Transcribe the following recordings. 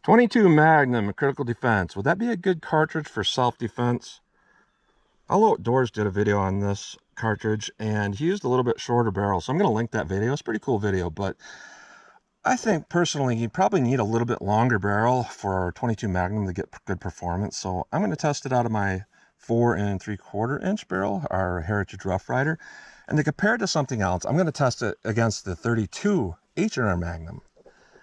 22 Magnum critical defense. Would that be a good cartridge for self-defense? All Outdoors did a video on this cartridge and he used a little bit shorter barrel, so I'm going to link that video. It's a pretty cool video, but I think personally you probably need a little bit longer barrel for 22 Magnum to get good performance. So I'm going to test it out of my 4 3/4 inch barrel, our Heritage Rough Rider, and to compare it to something else, I'm going to test it against the 32 H&R Magnum,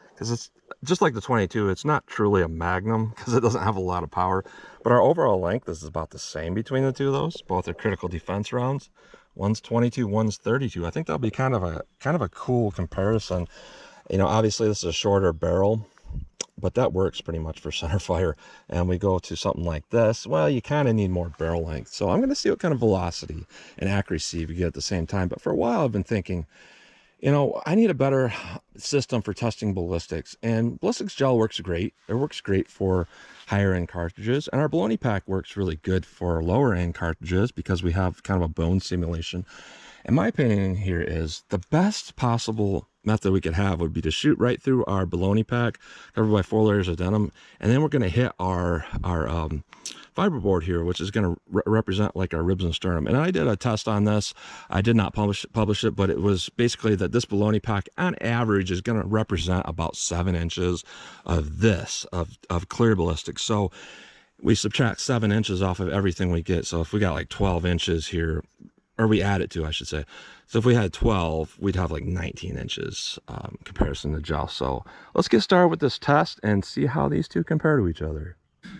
because it's just like the 22. It's not truly a Magnum because it doesn't have a lot of power, but our overall length is about the same between the two of those. Both are critical defense rounds. One's 22, one's 32. I think that'll be kind of a cool comparison. You know, obviously this is a shorter barrel, but that works pretty much for center fire. And we go to something like this, well, you kind of need more barrel length. So I'm going to see what kind of velocity and accuracy we get at the same time. But for a while I've been thinking, you know, I need a better system for testing ballistics, and ballistics gel works great. It works great for higher end cartridges, and our baloney pack works really good for lower end cartridges because we have kind of a bone simulation. And my opinion here is the best possible method we could have would be to shoot right through our baloney pack covered by 4 layers of denim, and then we're going to hit our fiberboard here, which is going to represent like our ribs and sternum. And I did a test on this. I did not publish it, but it was basically that this baloney pack on average is going to represent about 7 inches of this of clear ballistics. So we subtract 7 inches off of everything we get. So if we got like 12 inches here, or we add it to, I should say. So if we had 12, we'd have like 19 inches comparison to gel. So let's get started with this test and see how these two compare to each other.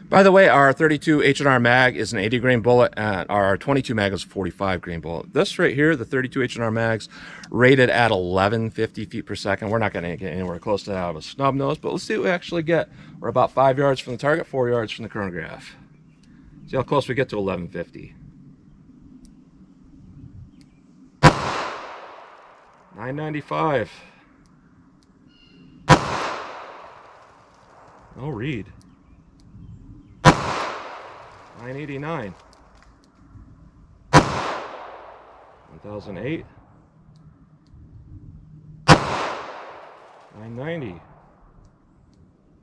By the way, our 32 H&R mag is an 80 grain bullet, and our 22 mag is a 45 grain bullet. This right here, the 32 H&R mags, rated at 1150 feet per second. We're not going to get anywhere close to that out of a snub nose, but let's see what we actually get. We're about 5 yards from the target, 4 yards from the chronograph. See how close we get to 1150. 995. No read. 989. 1008. 990.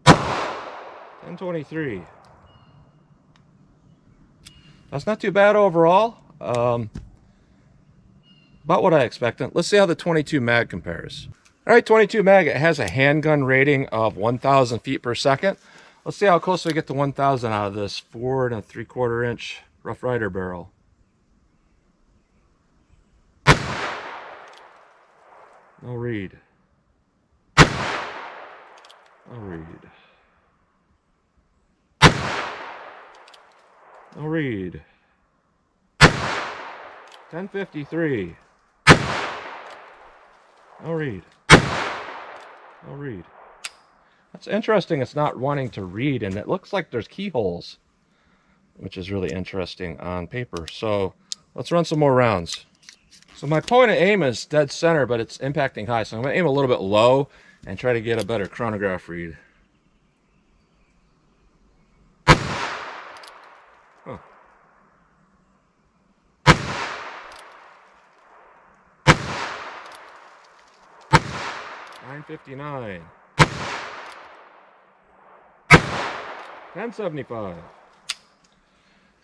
1023. That's not too bad overall. About what I expected. Let's see how the 22 mag compares. All right, 22 mag, it has a handgun rating of 1,000 feet per second. Let's see how close we get to 1,000 out of this 4 3/4 inch Rough Rider barrel. No read. No read. No read. 1053. No read. No read. That's interesting. It's not wanting to read, and it looks like there's keyholes, which is really interesting on paper. So let's run some more rounds. So my point of aim is dead center, but it's impacting high. So I'm going to aim a little bit low and try to get a better chronograph read. Huh. 959. 1075.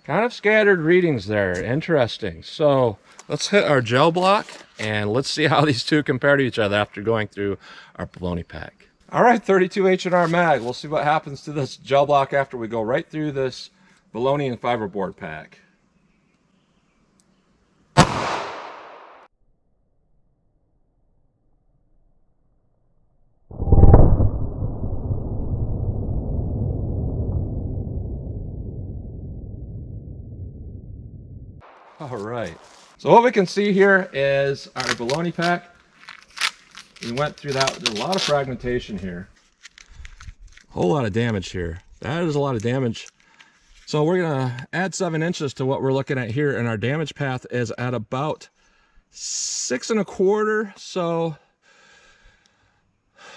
Kind of scattered readings there. Interesting. So let's hit our gel block and let's see how these two compare to each other after going through our baloney pack. All right, 32 H&R mag. We'll see what happens to this gel block after we go right through this baloney and fiberboard pack. All right, so what we can see here is our baloney pack. We went through that. There's a lot of fragmentation here. A whole lot of damage here. That is a lot of damage. So we're gonna add 7 inches to what we're looking at here, and our damage path is at about 6 1/4, so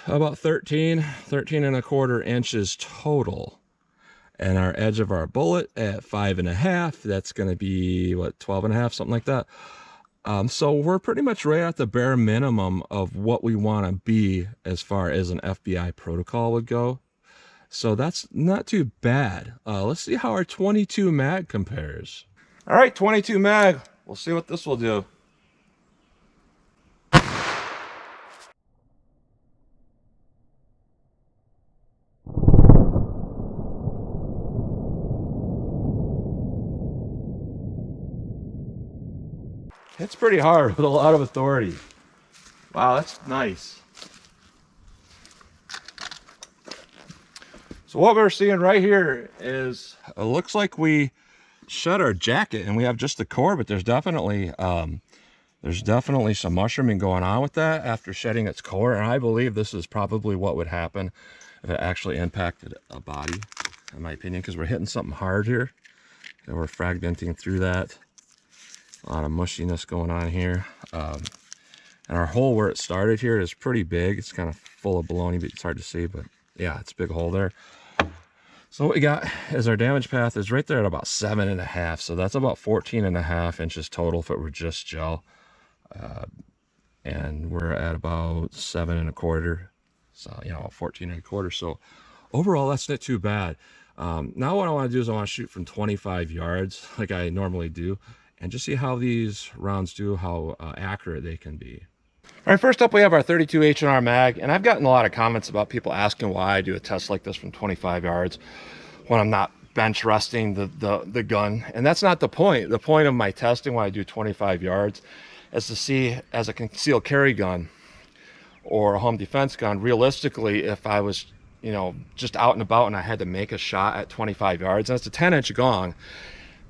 about 13 1/4 inches total. And our edge of our bullet at 5 1/2, that's going to be what, 12 1/2, something like that. So we're pretty much right at the bare minimum of what we want to be as far as an FBI protocol would go. So that's not too bad. Let's see how our 22 mag compares. All right, 22 mag. We'll see what this will do. It's pretty hard with a lot of authority. Wow, that's nice. So what we're seeing right here is, it looks like we shed our jacket and we have just the core, but there's definitely some mushrooming going on with that after shedding its core. And I believe this is probably what would happen if it actually impacted a body, in my opinion, because we're hitting something hard here and we're fragmenting through that. A lot of mushiness going on here. And our hole where it started here is pretty big. It's kind of full of baloney, but it's hard to see, but yeah, it's a big hole there. So what we got is our damage path is right there at about 7.5. So that's about 14.5 inches total if it were just gel. And we're at about 7.25. So, you know, 14.25. So overall, that's not too bad. Now what I want to do is I want to shoot from 25 yards like I normally do, and just see how these rounds do, how accurate they can be. All right, first up we have our 32 H&R mag, and I've gotten a lot of comments about people asking why I do a test like this from 25 yards when I'm not bench resting the gun, and that's not the point. The point of my testing when I do 25 yards is to see, as a concealed carry gun or a home defense gun, realistically, if I was, you know, just out and about and I had to make a shot at 25 yards, and it's a 10-inch gong,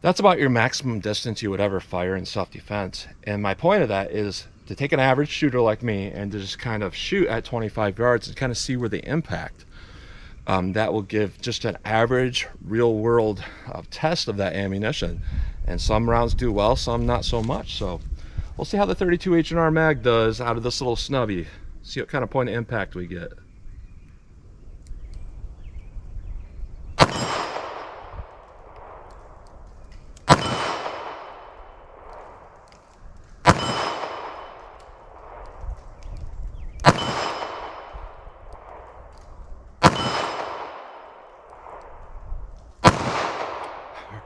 that's about your maximum distance you would ever fire in self-defense. And my point of that is to take an average shooter like me and to just kind of shoot at 25 yards and kind of see where they impact. That will give just an average real world test of that ammunition. And some rounds do well, some not so much. So we'll see how the 32 H&R mag does out of this little snubby. See what kind of point of impact we get.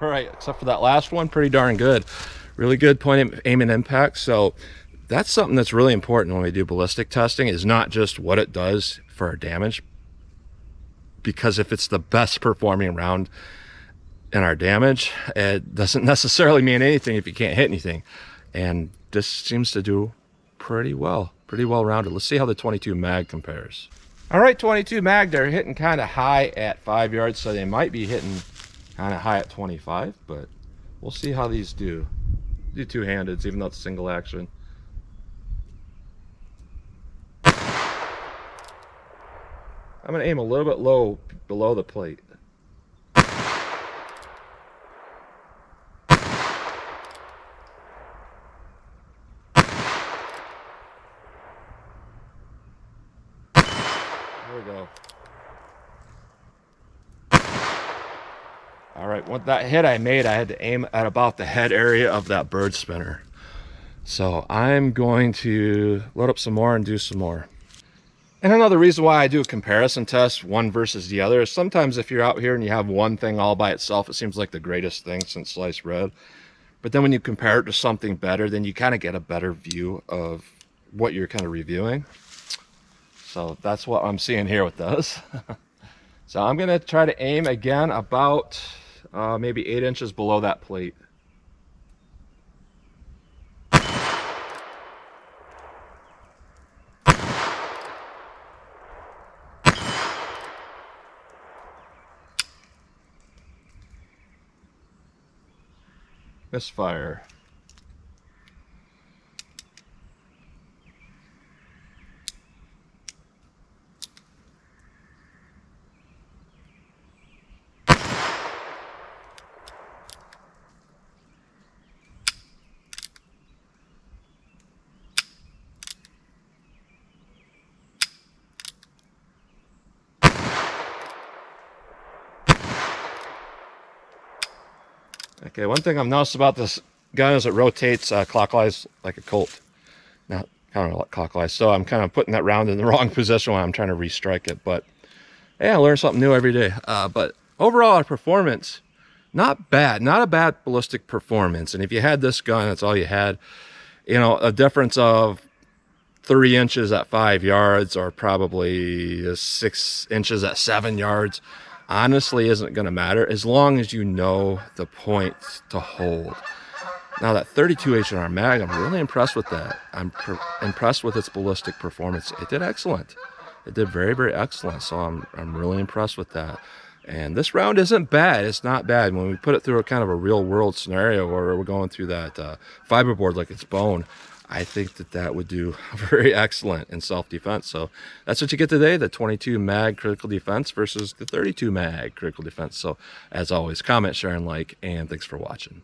All right, except for that last one, pretty darn good. Really good point aim and impact. So that's something that's really important when we do ballistic testing, is not just what it does for our damage, because if it's the best performing round in our damage, it doesn't necessarily mean anything if you can't hit anything. And this seems to do pretty well rounded. Let's see how the 22 mag compares. All right, 22 mag, they're hitting kind of high at 5 yards, so they might be hitting kind of high at 25, but we'll see how these do. Do two-handeds, even though it's single action. I'm gonna aim a little bit low below the plate. There we go. All right, with that hit I made, I had to aim at about the head area of that bird spinner. So I'm going to load up some more and do some more. And another reason why I do a comparison test, one versus the other, is sometimes if you're out here and you have one thing all by itself, it seems like the greatest thing since sliced bread. But then when you compare it to something better, then you kind of get a better view of what you're kind of reviewing. So that's what I'm seeing here with this. So I'm gonna try to aim again about maybe 8 inches below that plate. Misfire. Okay, one thing I've noticed about this gun is it rotates clockwise like a Colt. Not kind of like clockwise, so I'm kind of putting that round in the wrong position when I'm trying to restrike it, but I learn something new every day. But overall, our performance, not bad. Not a bad ballistic performance. And if you had this gun, that's all you had. You know, a difference of 3 inches at 5 yards or probably 6 inches at 7 yards honestly isn't going to matter as long as you know the points to hold. Now that 32 H&R mag, I'm really impressed with that. I'm impressed with its ballistic performance. It did excellent. It did very, very excellent. So I'm really impressed with that. And this round isn't bad. It's not bad. When we put it through a kind of a real world scenario where we're going through that fiberboard like it's bone, I think that would do very excellent in self-defense. So that's what you get today, the 22 mag critical defense versus the 32 mag critical defense. So as always, comment, share, and like, and thanks for watching.